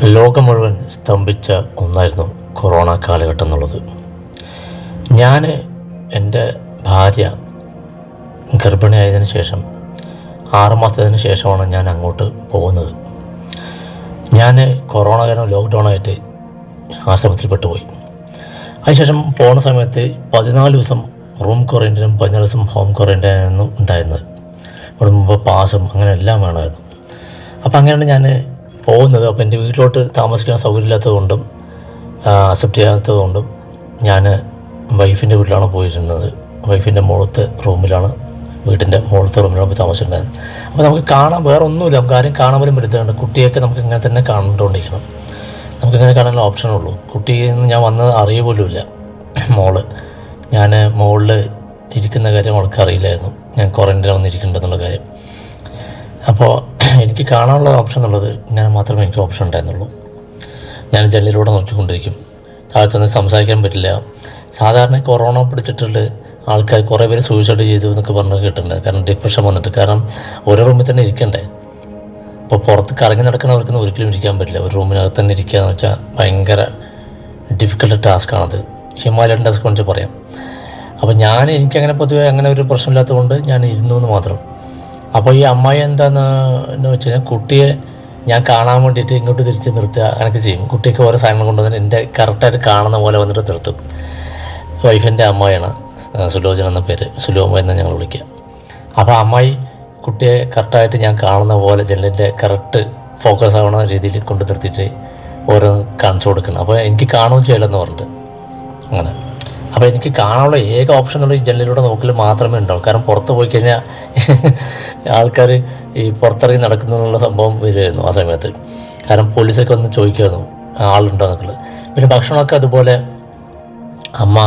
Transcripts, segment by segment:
ലോകം മുഴുവൻ സ്തംഭിച്ച ഒന്നായിരുന്നു കൊറോണ കാലഘട്ടം എന്നുള്ളത്. ഞാൻ എൻ്റെ ഭാര്യ ഗർഭിണിയായതിനു ശേഷം 6 മാസത്തിന് ശേഷമാണ് ഞാൻ അങ്ങോട്ട് പോകുന്നത്. ഞാൻ കൊറോണ കാരണം ലോക്ക്ഡൗൺ ആയിട്ട് ആശ്രമത്തിൽ പെട്ടുപോയി. അതിനുശേഷം പോകുന്ന സമയത്ത് 14 ദിവസം റൂം ക്വാറൻറ്റൈനും 14 ദിവസം ഹോം ക്വാറൻറ്റൈനും ഉണ്ടായിരുന്നത്. ഇവിടെ മുമ്പ് പാസും അങ്ങനെ എല്ലാം വേണമായിരുന്നു. അപ്പോൾ അങ്ങനെയാണ് ഞാൻ പോകുന്നത്. അപ്പോൾ എൻ്റെ വീട്ടിലോട്ട് താമസിക്കാൻ സൗകര്യമില്ലാത്തതുകൊണ്ടും അക്സെപ്റ്റ് ചെയ്യാത്തതുകൊണ്ടും ഞാൻ വൈഫിൻ്റെ വീട്ടിലാണ് പോയിരുന്നത്. വൈഫിൻ്റെ മുകളിലത്തെ റൂമിലാണ്, വീട്ടിൻ്റെ മുകളിലത്തെ റൂമിലാണ് പോയി താമസിച്ചിട്ടുണ്ടായിരുന്നത്. അപ്പോൾ നമുക്ക് കാണാൻ വേറെ ഒന്നുമില്ല, നമുക്ക് ആരും കാണാൻ പോലും പറ്റുന്നുണ്ട്. കുട്ടിയൊക്കെ നമുക്ക് ഇങ്ങനെ തന്നെ കണ്ടുകൊണ്ടിരിക്കണം, നമുക്കിങ്ങനെ കാണാനുള്ള ഓപ്ഷനുള്ളൂ. കുട്ടിയിൽ നിന്ന് ഞാൻ വന്നത് അറിയ പോലുമില്ല. ഞാൻ മുകളിൽ ഇരിക്കുന്ന കാര്യം അവൾക്ക് അറിയില്ലായിരുന്നു, ഞാൻ ക്വാറൻറ്റൈനിൽ വന്നിരിക്കുന്നുണ്ടെന്നുള്ള കാര്യം. അപ്പോൾ എനിക്ക് കാണാനുള്ള ഓപ്ഷൻ എന്നുള്ളത് ഞാൻ മാത്രമേ എനിക്ക് ഓപ്ഷൻ ഉണ്ടായിരുന്നുള്ളൂ. ഞാൻ ജനലിലൂടെ നോക്കിക്കൊണ്ടിരിക്കും. താഴത്തൊന്നും സംസാരിക്കാൻ പറ്റില്ല. സാധാരണ കൊറോണ പിടിച്ചിട്ടുള്ള ആൾക്കാർ കുറേ പേര് സൂയിസൈഡ് ചെയ്തു എന്നൊക്കെ പറഞ്ഞ് കേട്ടിട്ടുണ്ട്. കാരണം ഡിപ്രഷൻ വന്നിട്ട്, കാരണം ഒരു റൂമിൽ തന്നെ ഇരിക്കണ്ടേ. അപ്പോൾ പുറത്ത് കറങ്ങി നടക്കുന്നവർക്കൊന്നും ഒരിക്കലും ഇരിക്കാൻ പറ്റില്ല. ഒരു റൂമിനകത്ത് തന്നെ ഇരിക്കുക എന്ന് വെച്ചാൽ ഭയങ്കര ഡിഫിക്കൽട്ട് ടാസ്ക്കാണത്. ഹിമാലയൻ ടാസ്ക് എന്ന് പറയാം. അപ്പോൾ എനിക്കങ്ങനെ പൊതുവേ അങ്ങനെ ഒരു പ്രശ്നമില്ലാത്തതുകൊണ്ട് ഞാൻ ഇരുന്നു എന്ന് മാത്രം. അപ്പോൾ ഈ അമ്മായി എന്താണെന്ന് വെച്ച് കഴിഞ്ഞാൽ കുട്ടിയെ ഞാൻ കാണാൻ വേണ്ടിയിട്ട് ഇങ്ങോട്ട് തിരിച്ച് നിർത്തുക അങ്ങനെയൊക്കെ ചെയ്യും. കുട്ടിക്ക് ഓരോ സാധനങ്ങൾ കൊണ്ടുവന്നിട്ട് എൻ്റെ കറക്റ്റായിട്ട് കാണുന്ന പോലെ വന്നിട്ട് നിർത്തും. വൈഫിൻ്റെ അമ്മായിയാണ്, സുലോചന എന്ന പേര്, സുലോമ എന്ന് ഞങ്ങൾ വിളിക്കുക. അപ്പോൾ അമ്മായി കുട്ടിയെ കറക്റ്റായിട്ട് ഞാൻ കാണുന്ന പോലെ ജനലിൻ്റെ കറക്റ്റ് ഫോക്കസ് ആവുന്ന രീതിയിൽ കൊണ്ട് നിർത്തിയിട്ട് ഓരോന്ന് കാണിച്ചു കൊടുക്കണം. അപ്പോൾ എനിക്ക് കാണുകയും ചെയ്യില്ലെന്ന് പറഞ്ഞിട്ട് അങ്ങനെ. അപ്പോൾ എനിക്ക് കാണാനുള്ള ഏക ഓപ്ഷൻ എന്നുള്ള ഈ ജനലിലൂടെ നോക്കൽ മാത്രമേ ഉണ്ടാവും. കാരണം പുറത്ത് പോയി കഴിഞ്ഞാൽ ആൾക്കാർ ഈ പുറത്തിറങ്ങി നടക്കുന്നുള്ള സംഭവം വരുമായിരുന്നു ആ സമയത്ത്. കാരണം പോലീസൊക്കെ വന്ന് ചോദിക്കുമായിരുന്നു ആളുണ്ടോ എന്നുള്ളത്. പിന്നെ ഭക്ഷണമൊക്കെ അതുപോലെ അമ്മ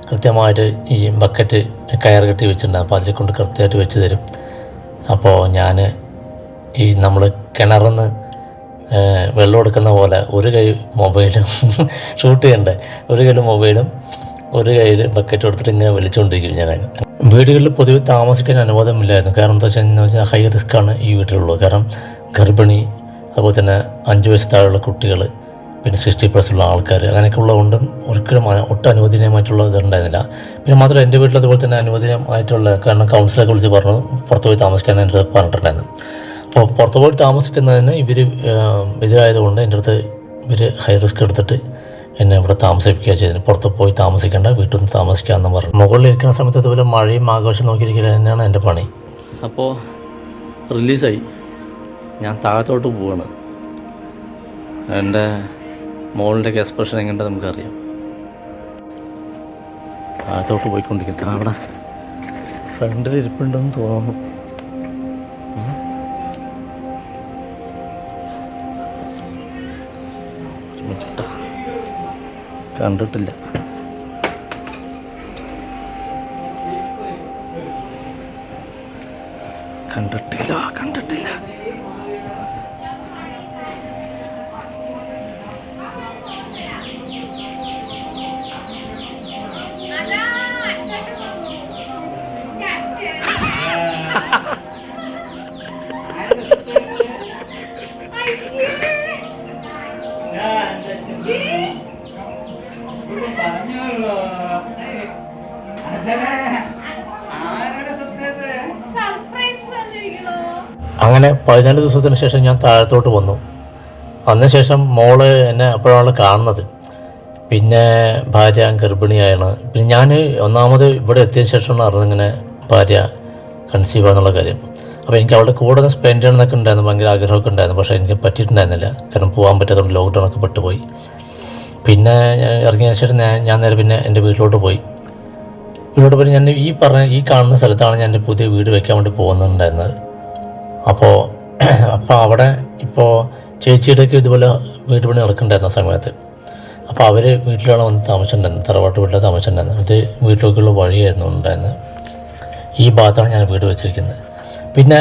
കൃത്യമായിട്ട് ഈ ബക്കറ്റ് കയർ കെട്ടി വെച്ചിട്ടുണ്ട്. അപ്പോൾ അതിൽ കൊണ്ട് കൃത്യമായിട്ട് വെച്ച് തരും. അപ്പോൾ ഞാൻ ഈ നമ്മൾ കിണറിൽ നിന്ന് വെള്ളം എടുക്കുന്ന പോലെ ഒരു കൈ മൊബൈലും ഷൂട്ട് ചെയ്യണ്ടേ, ഒരു കയ്യിൽ മൊബൈലും ഒരു കയ്യിൽ ബക്കറ്റ് എടുത്തിട്ട് ഇങ്ങനെ വലിച്ചുകൊണ്ടിരിക്കും. ഞാൻ വീടുകളിൽ പൊതുവെ താമസിക്കാൻ അനുവാദമില്ലായിരുന്നു. കാരണം എന്താ വെച്ചാൽ ഹൈ റിസ്ക്കാണ് ഈ വീട്ടിലുള്ളത്. കാരണം ഗർഭിണി, അതുപോലെ തന്നെ 5 വയസ്സ് താഴെയുള്ള കുട്ടികൾ, പിന്നെ 60+ ഉള്ള ആൾക്കാർ, അങ്ങനെയൊക്കെ ഉള്ളതുകൊണ്ടും ഒരിക്കലും ഒട്ടും അനുവദനീയമായിട്ടുള്ള ഇതുണ്ടായിരുന്നില്ല. പിന്നെ മാത്രമല്ല എൻ്റെ വീട്ടിൽ അതുപോലെ തന്നെ അനുവദനീയമായിട്ടുള്ള, കാരണം കൗൺസിലൊക്കെ വിളിച്ച് പറഞ്ഞു പുറത്ത് പോയി താമസിക്കാൻ എൻ്റെ അടുത്ത് പറഞ്ഞിട്ടുണ്ടായിരുന്നു. അപ്പോൾ പുറത്ത് പോയി താമസിക്കുന്നതിന് ഇവർ എതിരായതുകൊണ്ട് എൻ്റെ അടുത്ത് ഇവർ ഹൈ റിസ്ക് എടുത്തിട്ട് എന്നെ ഇവിടെ താമസിപ്പിക്കുക ചെയ്തതിന്. പുറത്ത് പോയി താമസിക്കേണ്ട, വീട്ടിൽ നിന്ന് താമസിക്കാമെന്ന് പറഞ്ഞു. മുകളിൽ ഇരിക്കുന്ന സമയത്ത് അതുപോലെ മഴയും ആഘോഷം നോക്കിയിരിക്കുക തന്നെയാണ് എൻ്റെ പണി. അപ്പോൾ റിലീസായി, ഞാൻ താഴത്തോട്ട് പോവാണ്. എൻ്റെ മോളിൻ്റെയൊക്കെ എക്സ്പ്രഷൻ എങ്ങനെയുണ്ട് നമുക്കറിയാം. താഴത്തോട്ട് പോയിക്കൊണ്ടിരിക്കുന്നത് അവിടെ ഫ്രണ്ടിൽ ഇരിപ്പുണ്ടെന്ന് തോന്നുന്നു. കണ്ടിട്ടില്ല. അങ്ങനെ 14 ദിവസത്തിന് ശേഷം ഞാൻ താഴത്തോട്ട് വന്നു. അതിനുശേഷം മോള് എന്നെ അപ്പോഴാണ് കാണുന്നത്. പിന്നെ ഭാര്യ ഗർഭിണിയാണ്. പിന്നെ ഞാൻ ഒന്നാമത് ഇവിടെ എത്തിയതിന് ശേഷമാണ് അറിഞ്ഞത് ഇങ്ങനെ ഭാര്യ കൺസീവ് ആണെന്നുള്ള കാര്യം. അപ്പോൾ എനിക്ക് അവളുടെ കൂടെ ഒന്ന് സ്പെൻഡ് ചെയ്യണമെന്നൊക്കെ ഉണ്ടായിരുന്നു, ഭയങ്കര ആഗ്രഹമൊക്കെ ഉണ്ടായിരുന്നു. പക്ഷേ എനിക്ക് പറ്റിയിട്ടുണ്ടായിരുന്നില്ല, കാരണം പോകാൻ പറ്റാത്തതുകൊണ്ട് ലോക്ക്ഡൗണൊക്കെ പെട്ടുപോയി. പിന്നെ ഇറങ്ങിയ ശേഷം ഞാൻ നേരെ പിന്നെ എൻ്റെ വീട്ടിലോട്ട് പോയി. ഞാൻ ഈ കാണുന്ന സ്ഥലത്താണ് ഞാൻ എൻ്റെ പുതിയ വീട് വയ്ക്കാൻ വേണ്ടി പോകുന്നുണ്ടായിരുന്നത്. അപ്പോൾ അവിടെ ഇപ്പോൾ ചേച്ചിയുടെയൊക്കെ ഇതുപോലെ വീട് പണി നടക്കുന്നുണ്ടായിരുന്നു ആ സമയത്ത്. അപ്പോൾ അവർ വീട്ടിലാണ് വന്ന് താമസിച്ചിട്ടുണ്ടായിരുന്നത്, തറവാട്ട് വീട്ടിലാണ് താമസിച്ചിട്ടുണ്ടായിരുന്നത്. ഇത് വീട്ടിലേക്കുള്ള വഴിയായിരുന്നു ഉണ്ടായിരുന്നത്. ഈ ഭാഗത്താണ് ഞാൻ വീട് വെച്ചിരിക്കുന്നത്. പിന്നെ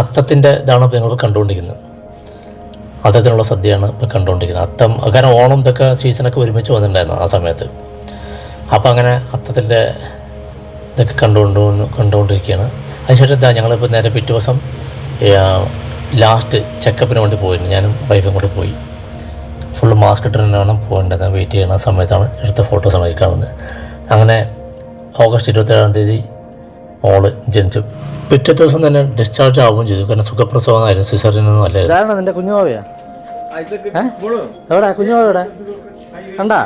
അത്തത്തിൻ്റെ ഇതാണ് ഇപ്പോൾ നിങ്ങൾ കണ്ടുകൊണ്ടിരിക്കുന്നത്. അത്തത്തിനുള്ള സദ്യയാണ് ഇപ്പോൾ കണ്ടുകൊണ്ടിരിക്കുന്നത്. അത്തം കാരണം ഓണം ഇതൊക്കെ സീസണൊക്കെ ഒരുമിച്ച് വന്നിട്ടുണ്ടായിരുന്നു ആ സമയത്ത്. അപ്പോൾ അങ്ങനെ അത്തത്തിൻ്റെ ഇതൊക്കെ കണ്ടുകൊണ്ടിരിക്കുകയാണ്. അതിനുശേഷം ഞങ്ങളിപ്പോൾ നേരെ പിറ്റേ ദിവസം ലാസ്റ്റ് ചെക്കപ്പിന് വേണ്ടി പോയിരുന്നു. ഞാനും വൈഫും കൂടെ പോയി. ഫുള്ള് മാസ്ക് ഇട്ട് തന്നെയാണ് പോകേണ്ടത്. വെയിറ്റ് ചെയ്യുന്ന സമയത്താണ് എടുത്ത ഫോട്ടോസാണ് ഈ കാണുന്നത്. അങ്ങനെ ഓഗസ്റ്റ് 27-ാം തീയതി മോള് ജനിച്ചു. പിറ്റേ ദിവസം തന്നെ ഡിസ്ചാർജ് ആവുകയും ചെയ്തു. കാരണം സുഖപ്രസവമായിരുന്നു, സിസേറിയനൊന്നും അല്ലായിരുന്നു. നിൻ്റെ കുഞ്ഞുമാവിയാ എവിടെ? കുഞ്ഞുമാവ എവിടെ? കണ്ടാ?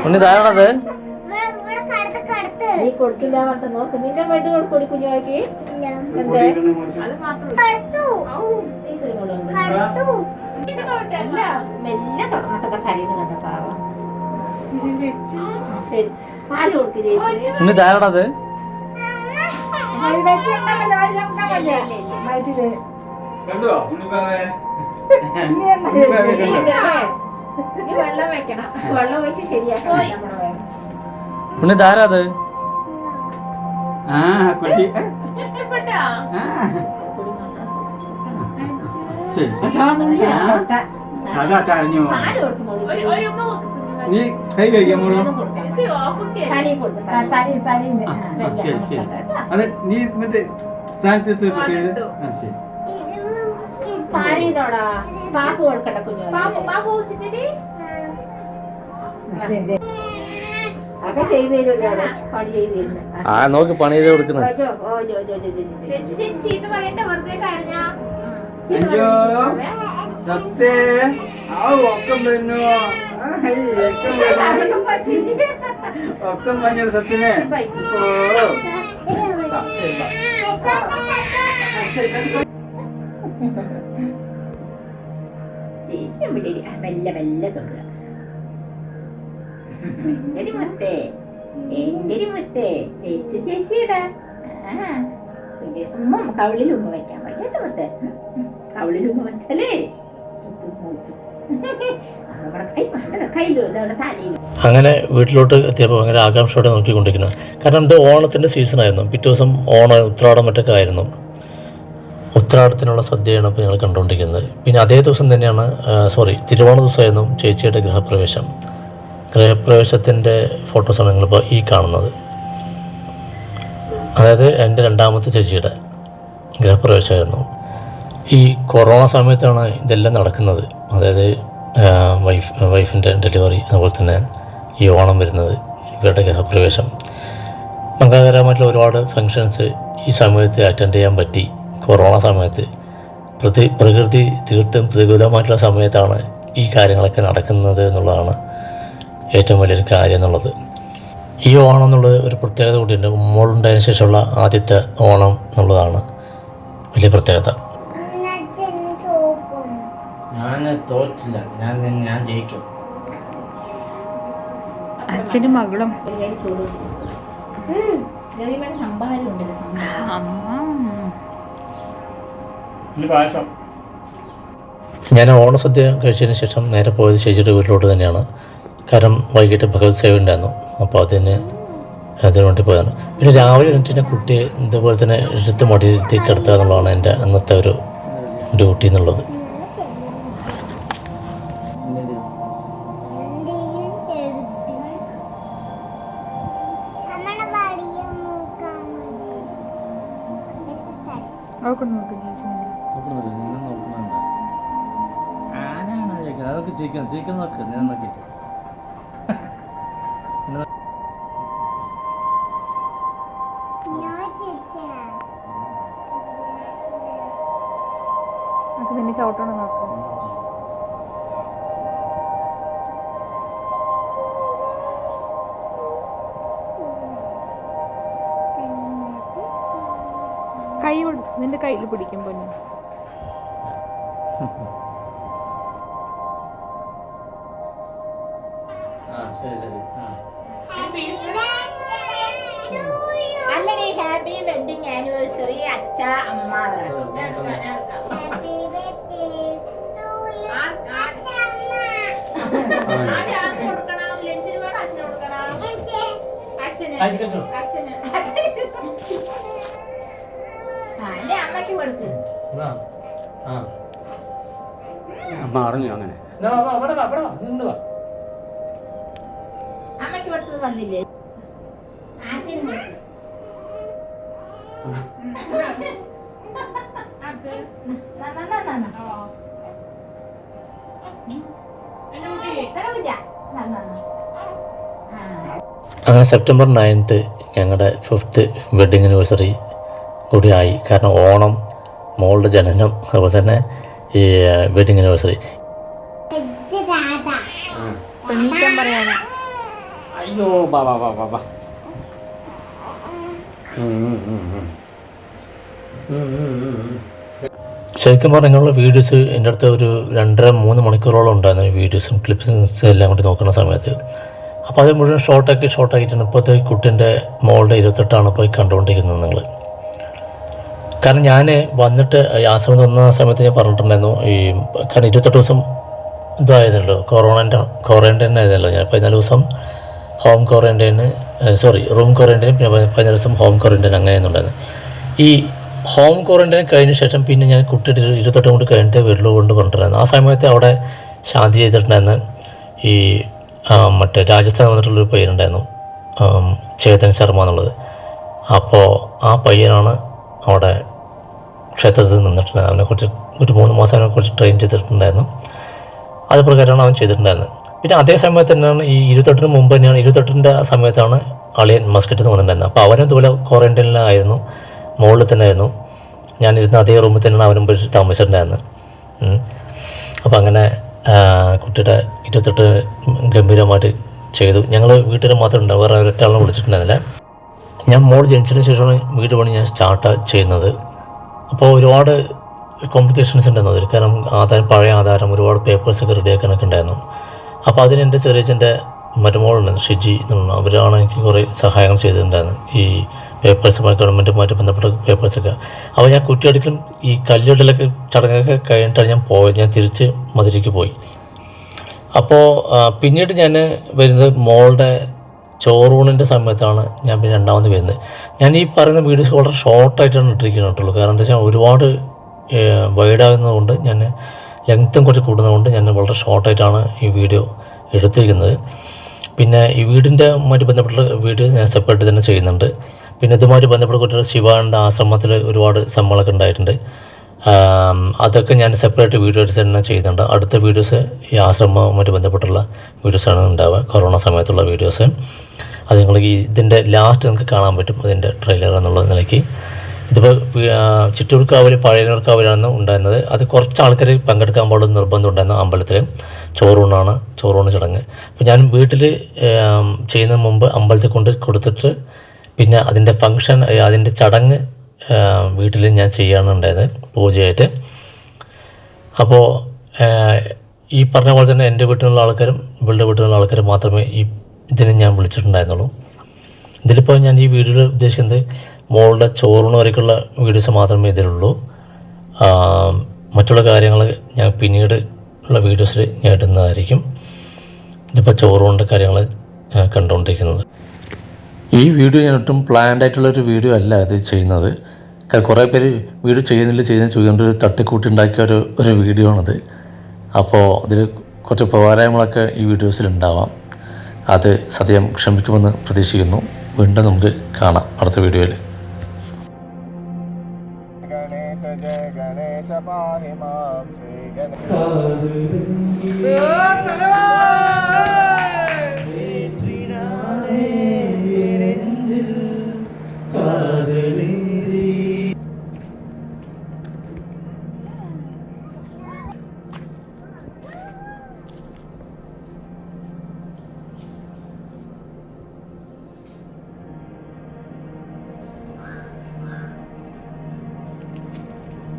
ഉണ്ണി താഴത് നീ കൊടുക്കില്ല പറഞ്ഞ നോക്ക്. നിന്റെ വീട്ടിൽ കൊടുക്കൂടി കുഞ്ഞാക്കി. മെല്ലെ തുടങ്ങട്ടൊക്കെ കരയുന്നു കണ്ട പാവം. ശരി, പാല് കൊടുക്കില്ലേ? ഉണ്ണി താഴത് വെള്ളം വെക്കണം. വെള്ളം വെച്ച് ശരിയാക്കണം. ഉണ്ണി താഴത് നീ കൈ കഴിക്കാൻ മോളൂ. അതെ, നീ മറ്റേ സാനിറ്റൈസർ ഇട്ടിട്ട്. ശരി. പാലിനോടാ പാപ്പ് കൊടുക്കട്ടെ കുഞ്ഞു. അതൊക്കെ ചെയ്ത് തരുമല്ലോ, പണി ചെയ്ത് തരുന്നത്. ആ നോക്കി പണി ചെയ്ത് കൊടുക്കുന്നത്. അയ്യോ സത്തേ ആ ഒക്കം പെണ്ണു ഒക്കം പഞ്ഞ സത്തിനെ. മെല്ലെ മെല്ലെ തൊടുക. എന്റെ മുത്തേ, എന്റെ മുത്തേ, ചേച്ചി ചേച്ചിയുടെ ഉമ്മ കവിളിൽ ഉമ്മ വെക്കാൻ പാടില്ല മുത്തേ. കവിളിൽ ഉമ്മ വെച്ചാലേ അങ്ങനെ വീട്ടിലോട്ട് എത്തിയപ്പോൾ ഭയങ്കര ആകാംക്ഷയോടെ നോക്കിക്കൊണ്ടിരിക്കുന്നത്. കാരണം ഇത് ഓണത്തിൻ്റെ സീസണായിരുന്നു. പിറ്റേ ദിവസം ഉത്രാടം മറ്റൊക്കെ ആയിരുന്നു. ഉത്രാടത്തിനുള്ള സദ്യയാണ് ഇപ്പോൾ ഞങ്ങൾ കണ്ടുകൊണ്ടിരിക്കുന്നത്. പിന്നെ അതേ ദിവസം തന്നെയാണ് തിരുവോണ ദിവസമായിരുന്നു ചേച്ചിയുടെ ഗൃഹപ്രവേശം. ഗൃഹപ്രവേശത്തിൻ്റെ ഫോട്ടോസാണ് നിങ്ങളിപ്പോൾ ഈ കാണുന്നത്. അതായത് എൻ്റെ രണ്ടാമത്തെ ചേച്ചിയുടെ ഗൃഹപ്രവേശമായിരുന്നു. ഈ കൊറോണ സമയത്താണ് ഇതെല്ലാം നടക്കുന്നത്. അതായത് വൈഫിൻ്റെ ഡെലിവറി, അതുപോലെ തന്നെ ഈ ഓണം വരുന്നത്, ഇവരുടെ ഗൃഹപ്രവേശം, മംഗളകരമായിട്ടുള്ള ഒരുപാട് ഫങ്ഷൻസ് ഈ സമയത്ത് അറ്റൻഡ് ചെയ്യാൻ പറ്റി. കൊറോണ സമയത്ത് പ്രകൃതി തീർത്തും പ്രതികൂലമായിട്ടുള്ള സമയത്താണ് ഈ കാര്യങ്ങളൊക്കെ നടക്കുന്നത് എന്നുള്ളതാണ് ഏറ്റവും വലിയൊരു കാര്യം എന്നുള്ളത്. ഈ ഓണം എന്നുള്ളത് ഒരു പ്രത്യേകത കൂടിയുണ്ട്. മോളുണ്ടായതിനു ശേഷമുള്ള ആദ്യത്തെ ഓണം എന്നുള്ളതാണ് വലിയ പ്രത്യേകത. ഞാൻ തോറ്റില്ല, ഞാൻ ജയിക്കും. അച്ഛനും മകളും ഞാൻ ഓണസദ്യ കഴിച്ചതിന് ശേഷം നേരെ പോയത് ചേച്ചിയുടെ വീട്ടിലോട്ട് തന്നെയാണ്. കാരണം വൈകിട്ട് ഭഗവത് സേവ ഉണ്ടായിരുന്നു. അപ്പോൾ അതിന് വേണ്ടി പോയതാണ്. പിന്നെ രാവിലെ എണീറ്റിൻ്റെ കുട്ടിയെ ഇതുപോലെ തന്നെ എടുത്ത് മടിയിരുത്തി കിടത്തുക എന്നുള്ളതാണ് എൻ്റെ അന്നത്തെ ഒരു ഡ്യൂട്ടി എന്നുള്ളത്. അതൊക്കെ ചിക്കൻ നോക്ക്, ഞാൻ നോക്കിയിട്ട് നിന്നെ ചവിട്ടണം നോക്കാം. കൈ നിന്റെ കയ്യിൽ പിടിക്കും പൊന്നു. അല്ലടി, ഹാപ്പി വെഡിങ് ആനിവേഴ്സറി അച്ഛ അമ്മ. അമ്മക്ക് കൊടുക്ക്. അമ്മ അറിഞ്ഞു അങ്ങനെ. അമ്മക്ക് കൊടുത്തത് വന്നില്ലേ? ആച്ചനും കൊടുത്തു. അങ്ങനെ സെപ്റ്റംബർ 9th ഞങ്ങളുടെ 5th വെഡ്ഡിങ് ആനിവേഴ്സറി കൂടിയായി. കാരണം ഓണം, മോളുടെ ജനനം, അതുപോലെ തന്നെ ഈ വെഡ്ഡിങ് ആനിവേഴ്സറി. അയ്യോ ബാബാ ബാബാ ബാ. ശരിക്കും പറഞ്ഞാൽ ഇങ്ങനെയുള്ള വീഡിയോസ് എൻ്റെ അടുത്ത് ഒരു 2.5-3 മണിക്കൂറോളം ഉണ്ടായിരുന്നു. വീഡിയോസും ക്ലിപ്സും എല്ലാം കൂടി നോക്കുന്ന സമയത്ത്. അപ്പോൾ അത് മുഴുവൻ ഷോർട്ടാക്കിയിട്ടാണ് ഇപ്പോഴത്തെ കുട്ടീൻ്റെ മോളുടെ 28 പോയി കണ്ടുകൊണ്ടിരിക്കുന്നത് നിങ്ങൾ. കാരണം ഞാൻ വന്നിട്ട് ആശ്രമം വന്ന സമയത്ത് ഞാൻ പറഞ്ഞിട്ടുണ്ടായിരുന്നു കാരണം 28 ദിവസം ഇതായിരുന്നല്ലോ, ക്വാറൻറ്റൈൻ ആയിരുന്നല്ലോ. ഞാൻ 14 ദിവസം റൂം ക്വാറൻറ്റൈൻ, പിന്നെ 14 ദിവസം ഹോം ക്വാറൻറ്റൈൻ അങ്ങനെയൊന്നുണ്ടായിരുന്നു. ഈ ഹോം ക്വാറൻറ്റൈൻ കഴിഞ്ഞ ശേഷം പിന്നെ ഞാൻ കുട്ടിയുടെ 28 കൊണ്ട് കഴിഞ്ഞിട്ട് വീട്ടിൽ കൊണ്ട് പറഞ്ഞിട്ടുണ്ടായിരുന്നു. ആ സമയത്ത് അവിടെ ശാന്തി ചെയ്തിട്ടുണ്ടായിരുന്നു. ഈ മറ്റേ രാജസ്ഥാൻ വന്നിട്ടുള്ളൊരു പയ്യനുണ്ടായിരുന്നു, ചേതൻ ശർമ്മ എന്നുള്ളത്. അപ്പോൾ ആ പയ്യനാണ് അവിടെ ക്ഷേത്രത്തിൽ നിന്നിട്ടുണ്ടായിരുന്നു. അവനെക്കുറിച്ച് ഒരു 3 മാസം അവനെക്കുറിച്ച് ട്രെയിൻ ചെയ്തിട്ടുണ്ടായിരുന്നു. അത് പ്രകാരമാണ് അവൻ ചെയ്തിട്ടുണ്ടായിരുന്നത്. പിന്നെ അതേ സമയത്ത് തന്നെയാണ് ഈ 28 മുമ്പ് തന്നെയാണ് 28 സമയത്താണ് അളിയൻ മസ്കറ്റിൽ നിന്ന് വന്നിട്ടുണ്ടായിരുന്നത്. അപ്പോൾ അവനും ഇതുപോലെ ക്വാറൻറ്റൈനിലായിരുന്നു, മുകളിൽ തന്നെ ആയിരുന്നു. ഞാനിരുന്ന അതേ റൂമിൽ തന്നെയാണ് അവനും പോയി താമസിച്ചിട്ടുണ്ടായിരുന്നത്. അപ്പോൾ അങ്ങനെ കുട്ടിയുടെ 28 ഗംഭീരമായിട്ട് ചെയ്തു. ഞങ്ങൾ വീട്ടിൽ മാത്രം ഉണ്ടാവും, വേറെ ഒരൊറ്റാളും വിളിച്ചിട്ടുണ്ടായിരുന്നില്ല. ഞാൻ മോൾ ജനിച്ചതിന് ശേഷമാണ് വീട് പണി ഞാൻ സ്റ്റാർട്ട് ചെയ്യുന്നത്. അപ്പോൾ ഒരുപാട് കോംപ്ലിക്കേഷൻസ് ഉണ്ടായിരുന്നു അതിൽ. കാരണം പഴയ ആധാരം, ഒരുപാട് പേപ്പേഴ്സൊക്കെ റെഡിയാക്കാനൊക്കെ ഉണ്ടായിരുന്നു. അപ്പോൾ അതിന് എൻ്റെ ചെറിയച്ഛൻ്റെ മരുമോളുണ്ടായിരുന്നു, ഷിജി എന്നുള്ള, അവരാണ് എനിക്ക് കുറേ സഹായം ചെയ്തിട്ടുണ്ടായിരുന്നു ഈ പേപ്പേഴ്സുമായി, ഗവൺമെൻറ്റുമായിട്ട് ബന്ധപ്പെട്ട പേപ്പേഴ്സൊക്കെ. അപ്പോൾ ഞാൻ കുറ്റിയടിക്കലും ഈ കല്ലിടലൊക്കെ ചടങ്ങൊക്കെ കഴിഞ്ഞിട്ടാണ് ഞാൻ തിരിച്ച് മധുരയ്ക്ക് പോയി. അപ്പോൾ പിന്നീട് ഞാൻ വരുന്നത് മോളുടെ ചോറൂണിൻ്റെ സമയത്താണ് ഞാൻ പിന്നെ രണ്ടാമത് വരുന്നത്. ഞാൻ ഈ പറയുന്ന വീഡിയോസ് വളരെ ഷോർട്ടായിട്ടാണ് ഇട്ടിരിക്കുന്നുള്ളൂ. കാരണം എന്താ വെച്ചാൽ ഒരുപാട് വൈഡാകുന്നതുകൊണ്ട്, ഞാൻ ലെങ്ത്തും കുറച്ച് കൂടുന്നതുകൊണ്ട് ഞാൻ വളരെ ഷോർട്ടായിട്ടാണ് ഈ വീഡിയോ എടുത്തിരിക്കുന്നത്. പിന്നെ ഈ വീടിൻ്റെയുമായിട്ട് ബന്ധപ്പെട്ട വീഡിയോസ് ഞാൻ സെപ്പറേറ്റ് തന്നെ ചെയ്യുന്നുണ്ട്. പിന്നെ ഇതുമായിട്ട് ബന്ധപ്പെട്ട കുട്ടികൾ ശിവാനന്ദ ആശ്രമത്തിൽ ഒരുപാട് സംഭവങ്ങളൊക്കെ ഉണ്ടായിട്ടുണ്ട്. അതൊക്കെ ഞാൻ സെപ്പറേറ്റ് വീഡിയോസ് തന്നെ ചെയ്യുന്നുണ്ട്. അടുത്ത വീഡിയോസ് ഈ ആശ്രമവുമായിട്ട് ബന്ധപ്പെട്ടുള്ള വീഡിയോസാണ് ഉണ്ടാവുക, കൊറോണ സമയത്തുള്ള വീഡിയോസ്. അത് നിങ്ങൾ ഇതിൻ്റെ ലാസ്റ്റ് നിങ്ങൾക്ക് കാണാൻ പറ്റും, അതിൻ്റെ ട്രെയിലർ എന്നുള്ള നിലയ്ക്ക്. ഇതിപ്പോൾ ചിറ്റൂർക്കാവിൽ പഴയനൂർക്കാവിലാണ് ഉണ്ടായിരുന്നത്. അത് കുറച്ച് ആൾക്കാർ പങ്കെടുക്കാൻ പാടുള്ള നിർബന്ധം ഉണ്ടായിരുന്നു. അമ്പലത്തിൽ ചോറൂണ് ചടങ്ങ്. അപ്പോൾ ഞാൻ വീട്ടിൽ ചെയ്യുന്നതിന് മുമ്പ് അമ്പലത്തിൽ കൊടുത്തിട്ട് പിന്നെ അതിൻ്റെ ഫങ്ഷൻ, അതിൻ്റെ ചടങ്ങ് വീട്ടിൽ ഞാൻ ചെയ്യാണ് ഉണ്ടായത്, പൂജയായിട്ട്. അപ്പോൾ ഈ പറഞ്ഞ പോലെ തന്നെ എൻ്റെ വീട്ടിൽ നിന്നുള്ള ആൾക്കാരും ഇവളുടെ വീട്ടിൽ നിന്നുള്ള ആൾക്കാരും മാത്രമേ ഇതിന് ഞാൻ വിളിച്ചിട്ടുണ്ടായിരുന്നുള്ളൂ. ഇതിലിപ്പോൾ ഞാൻ ഈ വീഡിയോയിൽ ഉദ്ദേശിക്കുന്നത് മോളുടെ ചോറൂണ് വരയ്ക്കുള്ള വീഡിയോസ് മാത്രമേ ഇതിലുള്ളൂ. മറ്റുള്ള കാര്യങ്ങൾ ഞാൻ പിന്നീട് ഉള്ള വീഡിയോസിൽ ഞാൻ ഇടുന്നതായിരിക്കും. ഇതിപ്പോൾ ചോറൂണിൻ്റെ കാര്യങ്ങൾ കണ്ടുകൊണ്ടിരിക്കുന്നത്. ഈ വീഡിയോ ഞാൻ ഒട്ടും പ്ലാൻഡ് ആയിട്ടുള്ളൊരു വീഡിയോ അല്ല ഇത് ചെയ്യുന്നത്. കുറേ പേര് വീഡിയോ ചെയ്യുന്നുണ്ട്, ഒരു തട്ടിക്കൂട്ടി ഉണ്ടാക്കിയ ഒരു വീഡിയോ ആണത്. അപ്പോൾ അതിൽ കുറച്ച് പോരായ്മകളൊക്കെ ഈ വീഡിയോസിലുണ്ടാവാം. അത് സദ്യം ക്ഷമിക്കുമെന്ന് പ്രതീക്ഷിക്കുന്നു. വീണ്ടും നമുക്ക് കാണാം അടുത്ത വീഡിയോയിൽ.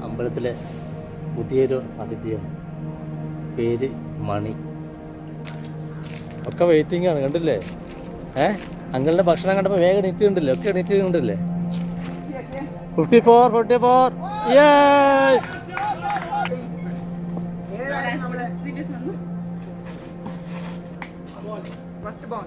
അമ്പലത്തിലെ പുതിയൊരു അതിഥിയാണ്, പേര് മണി. ഒക്കെ വെയിറ്റിംഗ് ആണ്, കണ്ടില്ലേ? അങ്ങളുടെ ഭക്ഷണം കണ്ടപ്പോൾ വേഗം എണീറ്റ് കണ്ടില്ലേ? ഒക്കെ എണീറ്റ് കണ്ടില്ലേ? 54 First box.